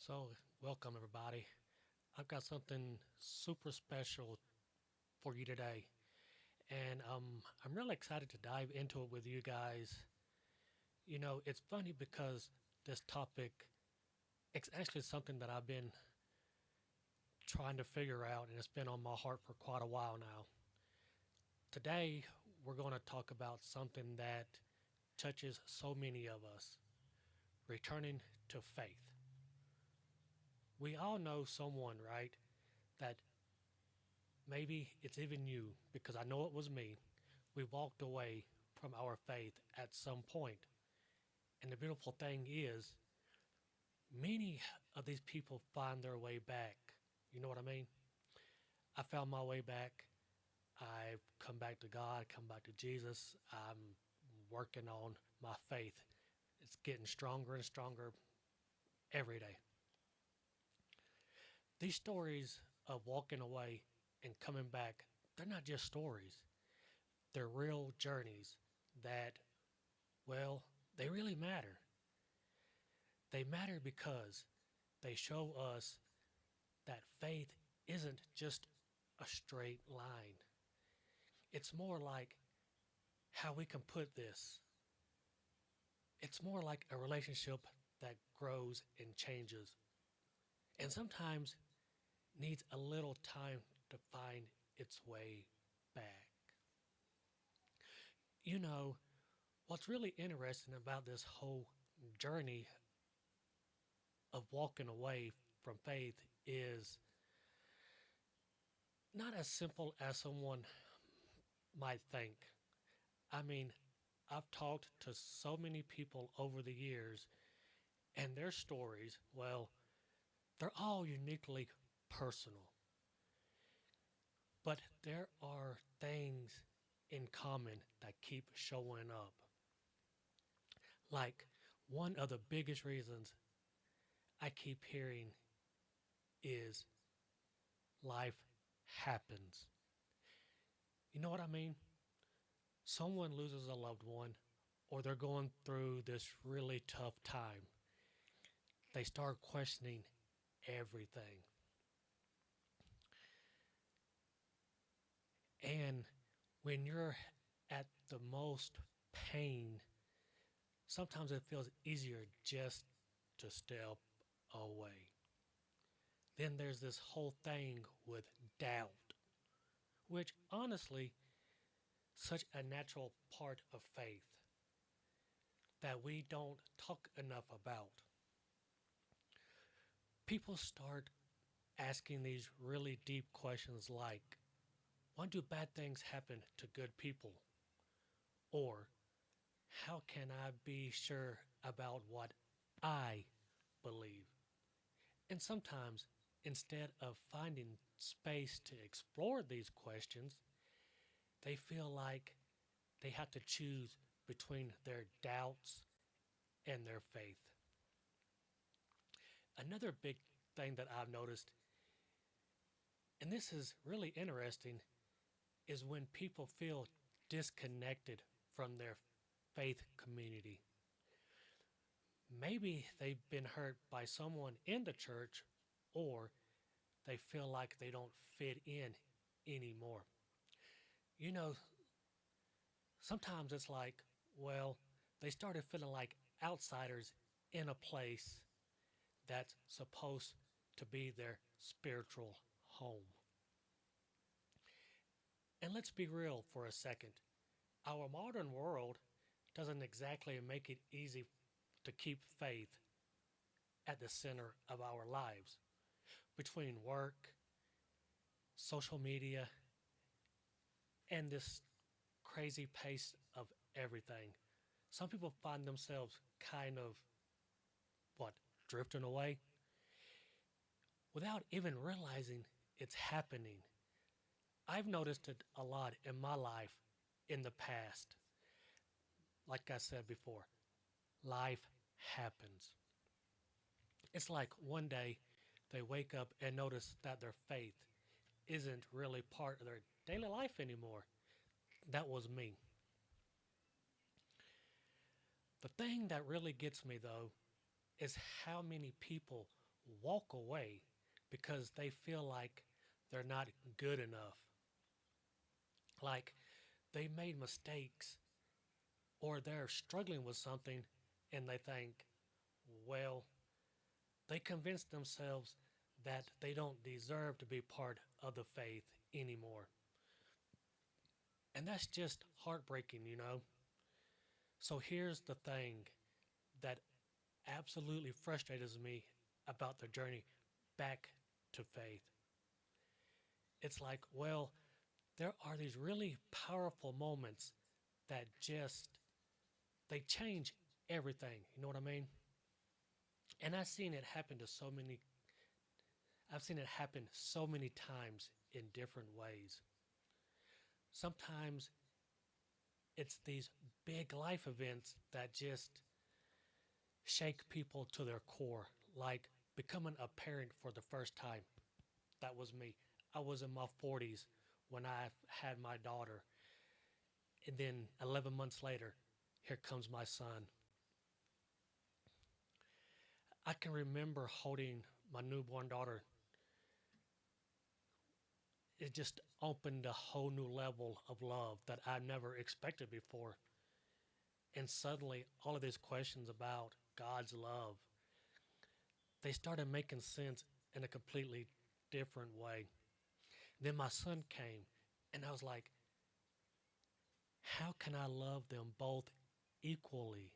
So, welcome everybody. I've got something super special for you today, and I'm really excited to dive into it with you guys. It's funny because this topic it's actually something that I've been trying to figure out, and it's been on my heart for quite a while now. Today, we're going to talk about something that touches so many of us: returning to faith. We all know someone, right, that maybe it's even you, because I know it was me. We walked away from our faith at some point. And the beautiful thing is, many of these people find their way back. You know what I mean? I found my way back. I've come back to God, come back to Jesus. I'm working on my faith. It's getting stronger and stronger every day. These stories of walking away and coming back, they're not just stories. They're real journeys that, well, they really matter. They matter because they show us that faith isn't just a straight line. It's more like how we can put this. It's more like a relationship that grows and changes, and sometimes needs a little time to find its way back. You know, what's really interesting about this whole journey of walking away from faith is not as simple as someone might think. I mean, I've talked to so many people over the years, and their stories, well, they're all uniquely personal. But there are things in common that keep showing up. Like, one of the biggest reasons I keep hearing is life happens. You know what I mean? Someone loses a loved one, or they're going through this really tough time. They start questioning everything. And when you're at the most pain, sometimes it feels easier just to step away. Then there's this whole thing with doubt, which honestly, such a natural part of faith that we don't talk enough about. People start asking these really deep questions like, why do bad things happen to good people? Or, how can I be sure about what I believe? And sometimes, instead of finding space to explore these questions, they feel like they have to choose between their doubts and their faith. Another big thing that I've noticed, and this is really interesting, is when people feel disconnected from their faith community. Maybe they've been hurt by someone in the church, or they feel like they don't fit in anymore. You know, sometimes it's like, well, they started feeling like outsiders in a place that's supposed to be their spiritual home. And let's be real for a second. Our modern world doesn't exactly make it easy to keep faith at the center of our lives. Between work, social media, and this crazy pace of everything, some people find themselves kind of, what, drifting away without even realizing it's happening. I've noticed it a lot in my life in the past. Like I said before, life happens. It's like one day they wake up and notice that their faith isn't really part of their daily life anymore. That was me. The thing that really gets me though is how many people walk away because they feel like they're not good enough. Like they made mistakes or they're struggling with something and they think, well, they convince themselves that they don't deserve to be part of the faith anymore. And that's just heartbreaking. So here's the thing that absolutely frustrates me about the journey back to faith. It's like, well, there are these really powerful moments that just they change everything. You know what I mean? And I've seen it happen so many times in different ways. Sometimes it's these big life events that just shake people to their core, like becoming a parent for the first time. That was me. I was in my 40s when I had my daughter, and then 11 months later, here comes my son. I can remember holding my newborn daughter. It just opened a whole new level of love that I never expected before. And suddenly, all of these questions about God's love, they started making sense in a completely different way. Then my son came, and I was like, how can I love them both equally?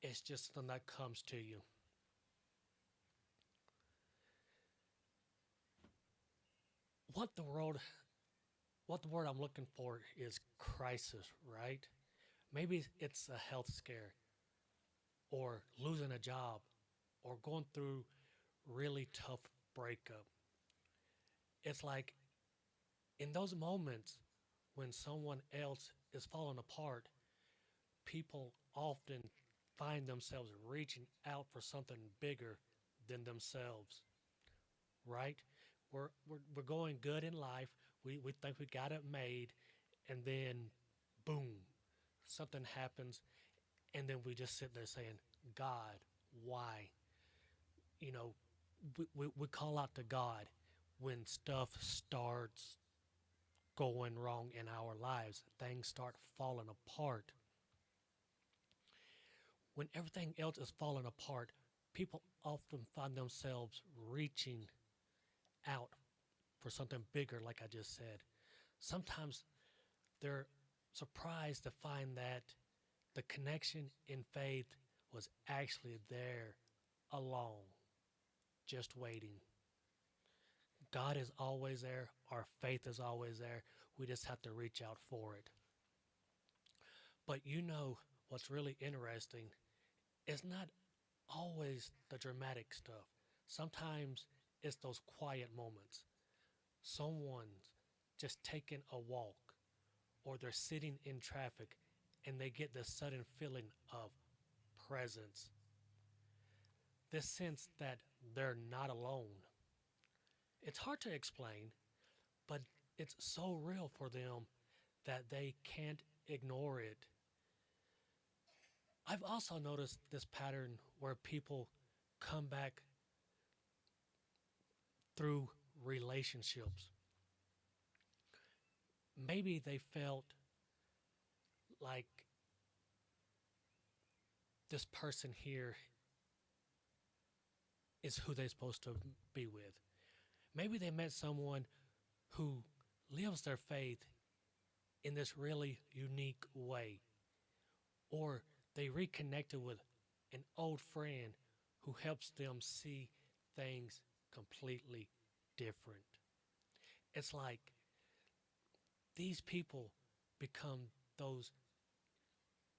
It's just something that comes to you. What the world, what the word I'm looking for is crisis, right? Maybe it's a health scare, or losing a job, or going through really tough breakup. It's like in those moments when someone else is falling apart, people often find themselves reaching out for something bigger than themselves, right? We're going good in life. We think we got it made, and then boom, something happens, and then we just sit there saying, God, why? You know, we call out to God when stuff starts going wrong in our lives, things start falling apart. When everything else is falling apart, people often find themselves reaching out for something bigger, like I just said. Sometimes they're surprised to find that the connection in faith was actually there along, just waiting. God is always there, our faith is always there. We just have to reach out for it. But what's really interesting is not always the dramatic stuff. Sometimes it's those quiet moments. Someone's just taking a walk, or they're sitting in traffic and they get this sudden feeling of presence. This sense that they're not alone. It's hard to explain, but it's so real for them that they can't ignore it. I've also noticed this pattern where people come back through relationships. Maybe they felt like this person here is who they're supposed to be with. Maybe they met someone who lives their faith in this really unique way, or they reconnected with an old friend who helps them see things completely different. It's like these people become those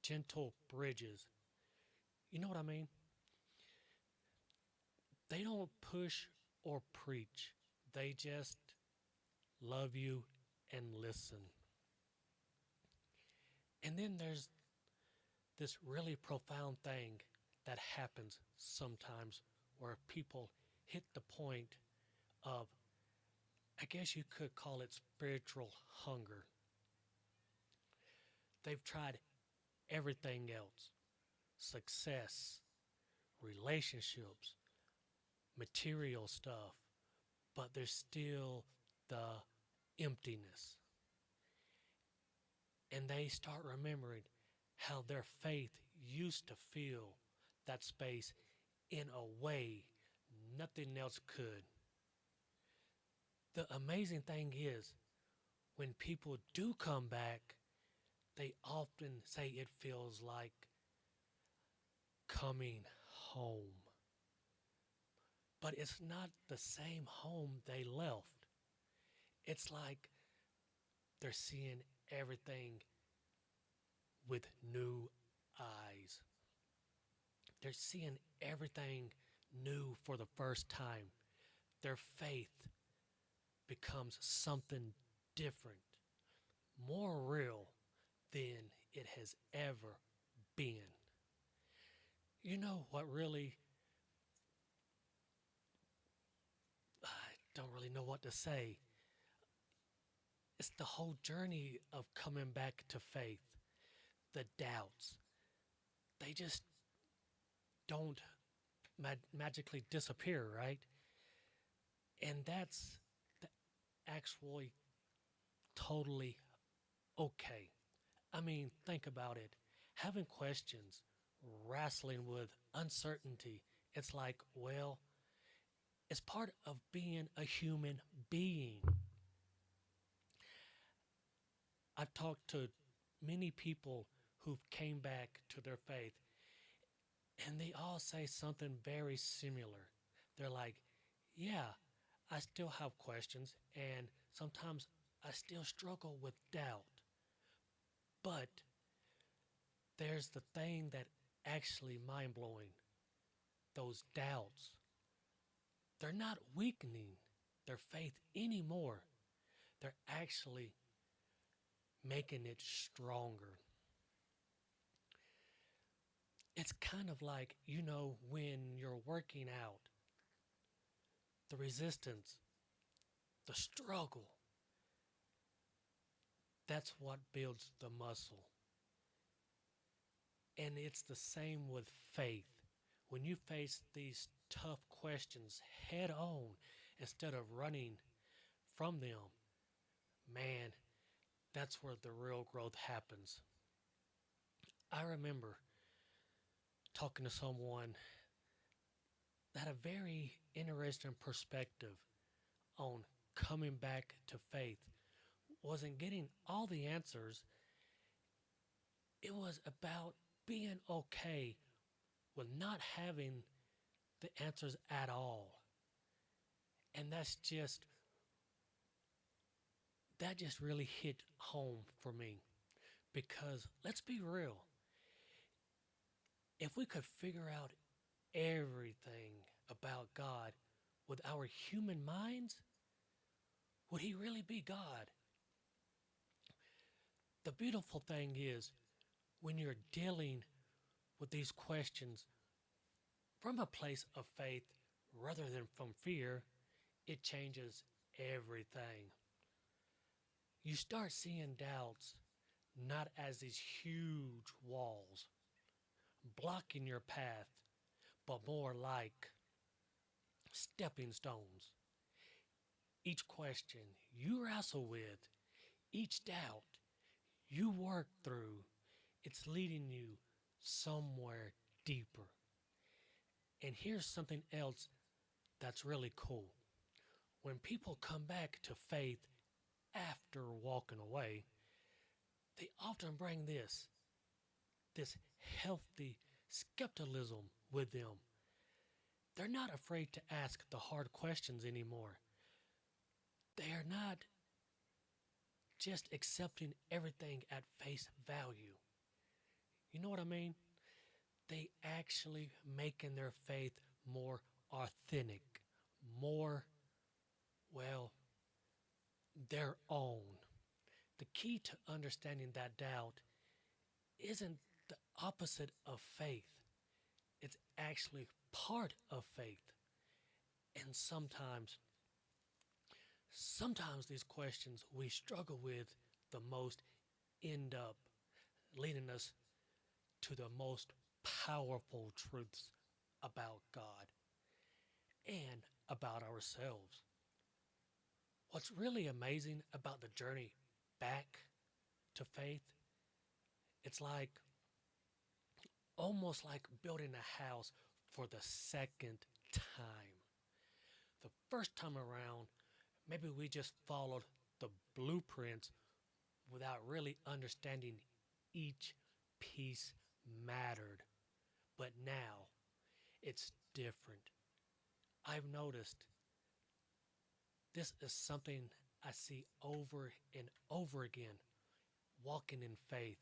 gentle bridges. You know what I mean? They don't push or preach, they just love you and listen. And then there's this really profound thing that happens sometimes where people hit the point of, I guess you could call it spiritual hunger. They've tried everything else: success, relationships, material stuff, but there's still the emptiness. And they start remembering how their faith used to fill that space in a way nothing else could. The amazing thing is, when people do come back, they often say it feels like coming home. But it's not the same home they left. It's like they're seeing everything with new eyes. They're seeing everything new for the first time. Their faith becomes something different, more real than it has ever been. You know what really, I don't really know what to say. It's the whole journey of coming back to faith, the doubts. They just don't magically disappear, right? And that's actually totally okay. I mean, think about it. Having questions, wrestling with uncertainty, it's like, well, it's part of being a human being. I've talked to many people who've came back to their faith, and they all say something very similar. They're like, yeah, I still have questions, and sometimes I still struggle with doubt. But there's the thing that actually mind blowing. Those doubts, they're not weakening their faith anymore. They're actually making it stronger. It's kind of like, when you're working out, the resistance, the struggle, that's what builds the muscle. And it's the same with faith. When you face these tough questions head on instead of running from them, man, that's where the real growth happens. I remember talking to someone that had a very interesting perspective on coming back to faith. Wasn't getting all the answers. It was about being okay with not having the answers at all. And that just really hit home for me because let's be real. If we could figure out everything about God with our human minds, would he really be God? The beautiful thing is when you're dealing with these questions from a place of faith rather than from fear, it changes everything. You start seeing doubts not as these huge walls blocking your path, but more like stepping stones. Each question you wrestle with, each doubt you work through, it's leading you somewhere deeper. And here's something else that's really cool. When people come back to faith after walking away, they often bring this healthy skepticism with them. They're not afraid to ask the hard questions anymore. They are not just accepting everything at face value. You know what I mean? They actually making their faith more authentic, more, well, their own. The key to understanding that doubt isn't the opposite of faith. It's actually part of faith. And sometimes these questions we struggle with the most end up leading us to the most powerful truths about God and about ourselves. What's really amazing about the journey back to faith, it's like almost like building a house for the second time. The first time around, maybe we just followed the blueprints without really understanding each piece mattered. But now it's different. I've noticed this is something I see over and over again walking in faith,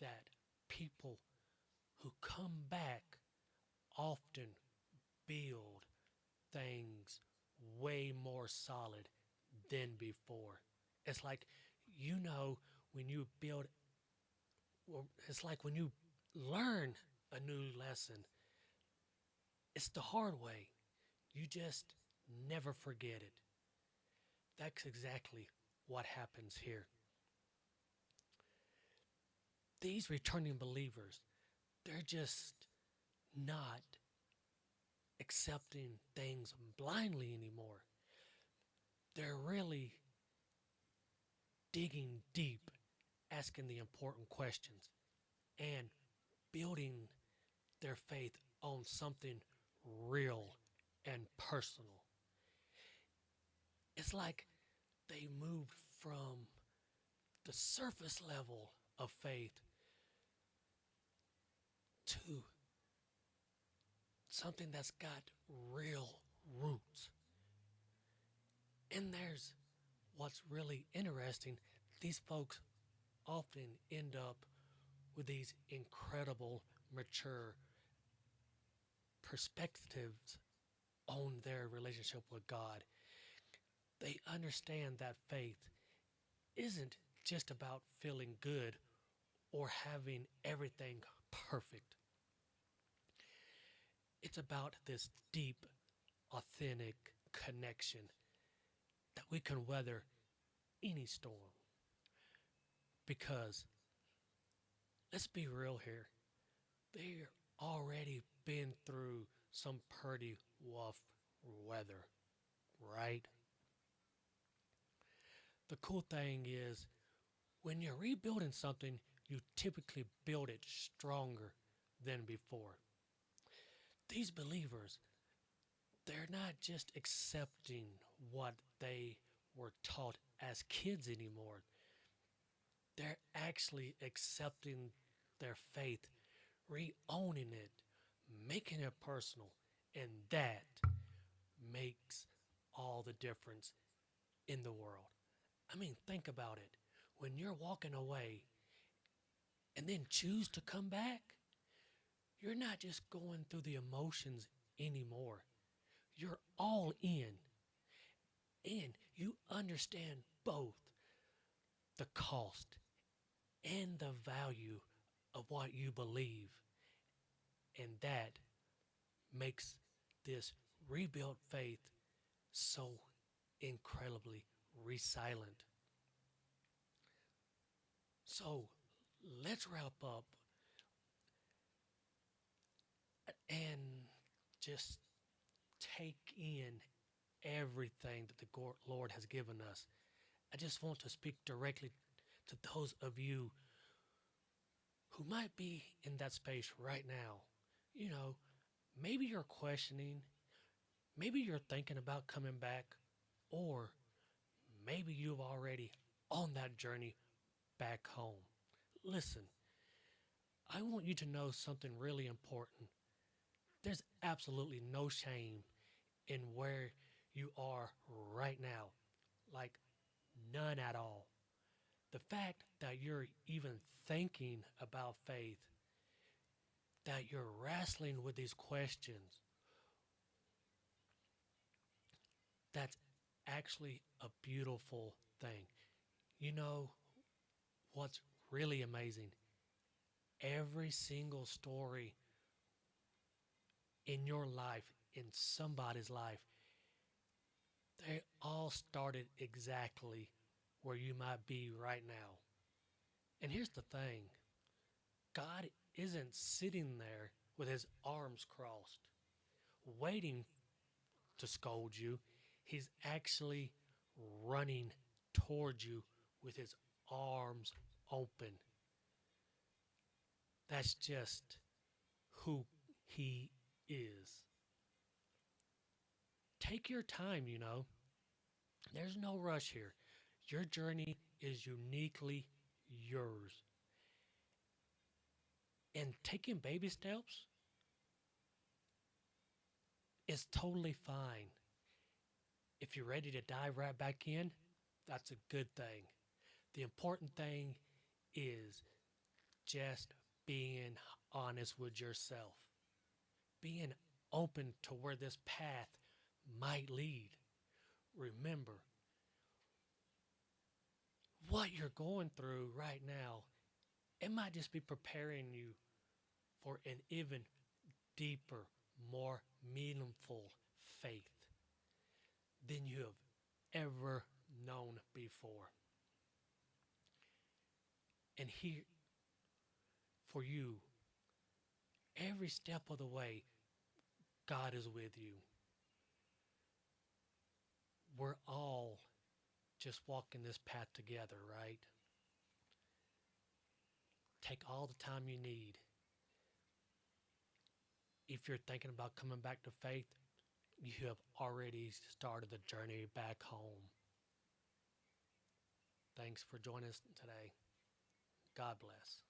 that people who come back often build things way more solid than before. It's like, when you build, well, it's like when you learn a new lesson, it's the hard way. You just never forget it. That's exactly what happens here. These returning believers, they're just not accepting things blindly anymore. They're really digging deep, asking the important questions, and building their faith on something real and personal. It's like they moved from the surface level of faith to something that's got real roots. And there's what's really interesting, these folks often end up with these incredible, mature perspectives on their relationship with God. They understand that faith isn't just about feeling good or having everything perfect. It's about this deep, authentic connection that we can weather any storm. Because, let's be real here, they've already been through some pretty rough weather, right? The cool thing is, when you're rebuilding something, you typically build it stronger than before. These believers, they're not just accepting what they were taught as kids anymore. They're actually accepting their faith, re-owning it, making it personal, and that makes all the difference in the world. I mean, think about it. When you're walking away and then choose to come back, you're not just going through the emotions anymore. You're all in, and you understand both the cost and the value of what you believe. And that makes this rebuilt faith so incredibly resilient. So let's wrap up and just take in everything that the Lord has given us. I just want to speak directly to those of you who might be in that space right now. You know, maybe you're questioning, maybe you're thinking about coming back, or maybe you've already on that journey back home. Listen, I want you to know something really important. There's absolutely no shame in where you are right now. Like, none at all. The fact that you're even thinking about faith, that you're wrestling with these questions, that's actually a beautiful thing. You know what's really amazing? Every single story in your life, in somebody's life, they all started exactly where you might be right now. And here's the thing, God isn't sitting there with his arms crossed, waiting to scold you. He's actually running towards you with his arms open. That's just who he is. Take your time. There's no rush here. Your journey is uniquely yours. And taking baby steps is totally fine. If you're ready to dive right back in, that's a good thing. The important thing is just being honest with yourself, being open to where this path might lead. Remember, what you're going through right now, it might just be preparing you for an even deeper, more meaningful faith than you have ever known before. And here for you, every step of the way, God is with you. We're all just walking this path together, right? Take all the time you need. If you're thinking about coming back to faith, you have already started the journey back home. Thanks for joining us today. God bless.